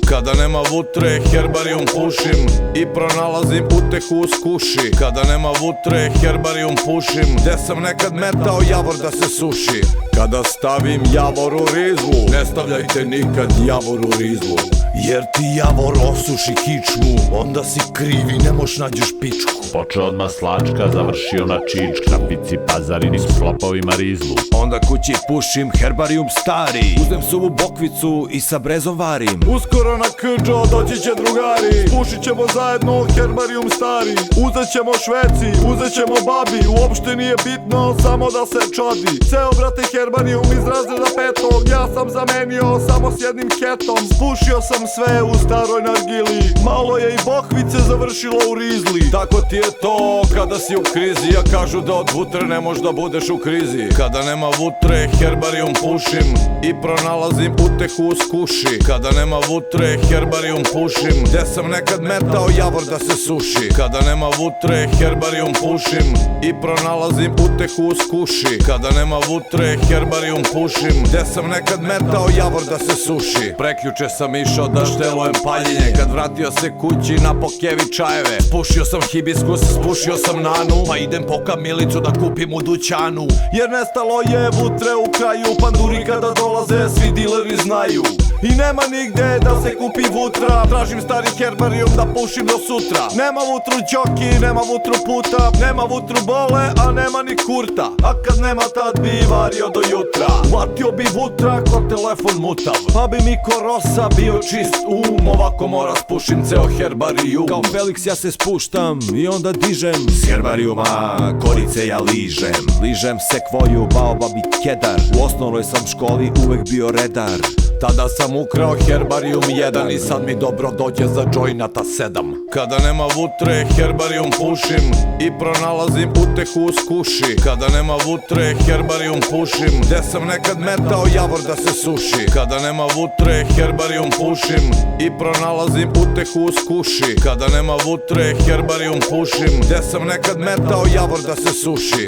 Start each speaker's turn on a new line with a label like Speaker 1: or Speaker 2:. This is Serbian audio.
Speaker 1: Kada nema vutre, herbarijum pušim i pronalazim utehu u skuši. Kada nema vutre, herbarijum pušim, gde sam nekad metao javor da se suši. Kada stavim javor u rizlu, ne stavljajte nikad javor u rizlu, jer ti javor osuši kičmu, onda si kriv i ne moš nađeš pičku.
Speaker 2: Počeo od maslačka, završio na čičk, na pici Pazarini s flopovima rizlu.
Speaker 3: Onda kući pušim herbarijum stari, uzem suvu bokvicu i sa brezom varim.
Speaker 1: Uskoro na kđo doći će drugari, pušit ćemo zajedno herbarijum stari. Uzet ćemo šveci, uzet ćemo babi, uopšte nije bitno, samo da se čadi. Ceo brate herbarijum iz razreda petog, ja sam zamenio samo s jednim ketom. Spušio sam sve u staroj nargili, malo je i bokvice završilo u rizli. Tako ti je to kada si u krizi, a kažu da od vutre ne možeš da budeš u krizi. Kada nema vutre, herbarijum pušim i pronalazim utehu u skuši. Kada nema vutre, herbarijum pušim, gde sam nekad metao javor da se suši. Kada nema vutre, herbarijum pušim i pronalazim utehu u skuši. Kada nema vutre, herbarijum pušim, gde sam nekad metao javor da se suši. Preključe sam išao da štelujem paljenje, kad vratio se kući na pokevi čajeve. Spušio sam hibiskus, spušio sam nanu, pa idem po kamilicu da kupim u dućanu. Jer nestalo je vutre u kraju, panduri kada dolaze svi dileri znaju. I nema nigde da se kupi vutra, tražim stari herbarijum da pušim do sutra. Nema vutru Đoki, nema vutru puta, nema vutru bole, a nema ni kurta. A kad nema tad bi vario do jutra, platio bi vutra ko telefon mutav, pa bi mi ko rosa bio čist ovako mora spušim ceo herbarijum.
Speaker 3: Kao Felix ja se spuštam i onda dižem s herbarijuma korice ja ližem. Ližem sekvoju, baobab i kedar, u osnovnoj sam školi uvek bio redar.
Speaker 1: Tada sam ukrao herbarijum 1 i sad mi dobro dođe za džojnata 7. Kada nema vutre, herbarijum pušim i pronalazim utehu u skuši. Kada nema vutre, herbarijum pušim, gde sam nekad metao javor da se suši. Kada nema vutre, herbarijum pušim i pronalazim utehu u skuši. Kada nema vutre, herbarijum pušim, gde sam nekad metao javor da se suši.